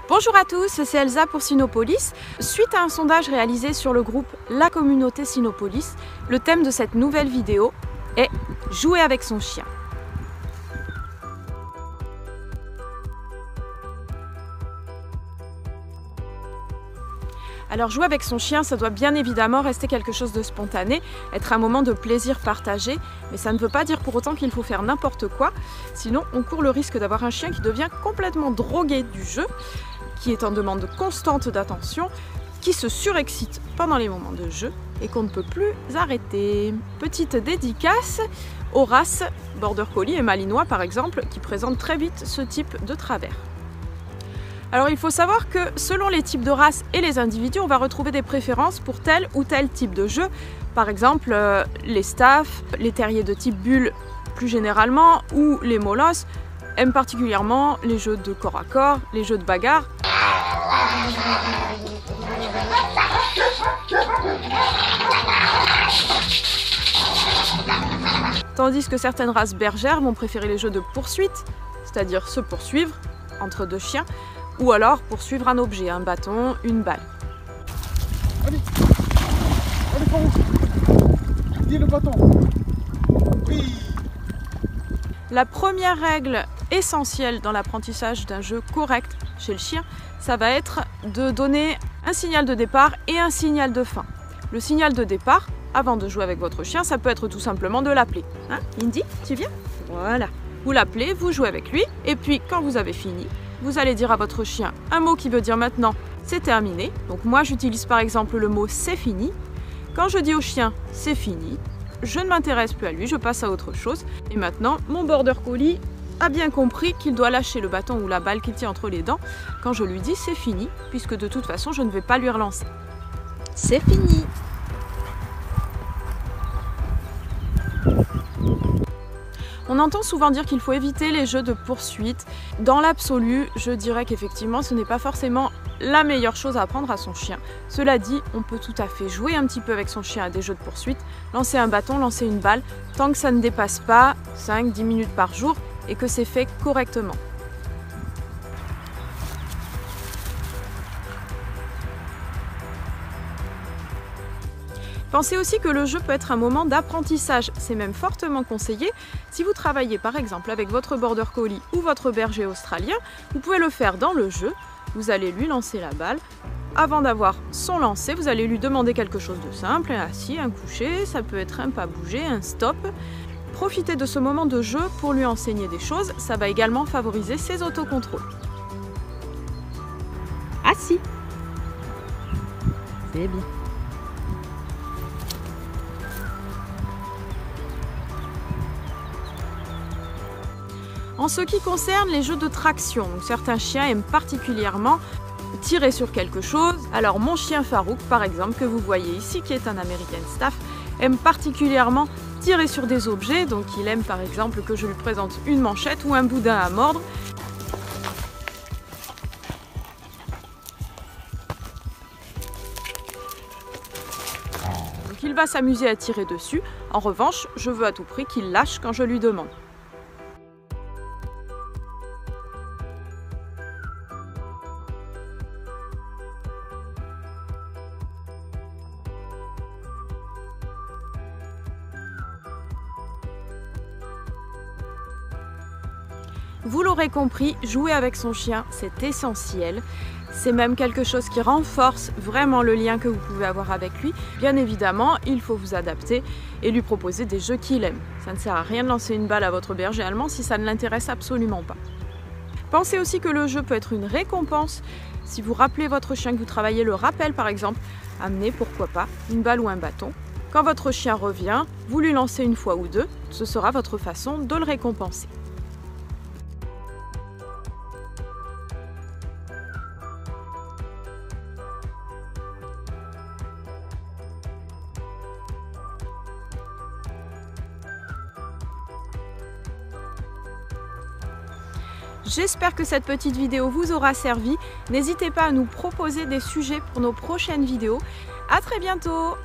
Bonjour à tous, c'est Elsa pour Cynopolis. Suite à un sondage réalisé sur le groupe La Communauté Cynopolis, le thème de cette nouvelle vidéo est « Jouer avec son chien ». Alors jouer avec son chien, ça doit bien évidemment rester quelque chose de spontané, être un moment de plaisir partagé, mais ça ne veut pas dire pour autant qu'il faut faire n'importe quoi, sinon on court le risque d'avoir un chien qui devient complètement drogué du jeu, qui est en demande constante d'attention, qui se surexcite pendant les moments de jeu et qu'on ne peut plus arrêter. Petite dédicace aux races Border Collie et Malinois par exemple, qui présentent très vite ce type de travers. Alors il faut savoir que selon les types de races et les individus, on va retrouver des préférences pour tel ou tel type de jeu. Par exemple, les staffs, les terriers de type bulle plus généralement, ou les molosses aiment particulièrement les jeux de corps à corps, les jeux de bagarre. Tandis que certaines races bergères vont préférer les jeux de poursuite, c'est-à-dire se poursuivre entre deux chiens, ou alors poursuivre un objet, un bâton, une balle. Allez, Farouk, dis le bâton. Oui. La première règle essentielle dans l'apprentissage d'un jeu correct chez le chien, ça va être de donner un signal de départ et un signal de fin. Le signal de départ, avant de jouer avec votre chien, ça peut être tout simplement de l'appeler. Hein, Indy, tu viens? Voilà. Vous l'appelez, vous jouez avec lui, et puis quand vous avez fini, vous allez dire à votre chien un mot qui veut dire maintenant c'est terminé. Donc moi j'utilise par exemple le mot c'est fini. Quand je dis au chien c'est fini, je ne m'intéresse plus à lui, je passe à autre chose. Et maintenant mon Border Collie a bien compris qu'il doit lâcher le bâton ou la balle qu'il tient entre les dents quand je lui dis c'est fini, puisque de toute façon je ne vais pas lui relancer. C'est fini. On entend souvent dire qu'il faut éviter les jeux de poursuite. Dans l'absolu, je dirais qu'effectivement, ce n'est pas forcément la meilleure chose à apprendre à son chien. Cela dit, on peut tout à fait jouer un petit peu avec son chien à des jeux de poursuite, lancer un bâton, lancer une balle, tant que ça ne dépasse pas 5-10 minutes par jour et que c'est fait correctement. Pensez aussi que le jeu peut être un moment d'apprentissage, c'est même fortement conseillé. Si vous travaillez par exemple avec votre Border Collie ou votre berger australien, vous pouvez le faire dans le jeu, vous allez lui lancer la balle. Avant d'avoir son lancer, vous allez lui demander quelque chose de simple, un assis, un couché, ça peut être un pas bougé, un stop. Profitez de ce moment de jeu pour lui enseigner des choses, ça va également favoriser ses autocontrôles. Assis. C'est bien. En ce qui concerne les jeux de traction, certains chiens aiment particulièrement tirer sur quelque chose. Alors mon chien Farouk par exemple, que vous voyez ici, qui est un American Staff, aime particulièrement tirer sur des objets. Donc il aime par exemple que je lui présente une manchette ou un boudin à mordre. Donc il va s'amuser à tirer dessus. En revanche, je veux à tout prix qu'il lâche quand je lui demande. Vous l'aurez compris, jouer avec son chien, c'est essentiel. C'est même quelque chose qui renforce vraiment le lien que vous pouvez avoir avec lui. Bien évidemment, il faut vous adapter et lui proposer des jeux qu'il aime. Ça ne sert à rien de lancer une balle à votre berger allemand si ça ne l'intéresse absolument pas. Pensez aussi que le jeu peut être une récompense. Si vous rappelez votre chien que vous travaillez le rappel par exemple, amenez pourquoi pas une balle ou un bâton. Quand votre chien revient, vous lui lancez une fois ou deux, ce sera votre façon de le récompenser. J'espère que cette petite vidéo vous aura servi. N'hésitez pas à nous proposer des sujets pour nos prochaines vidéos. À très bientôt!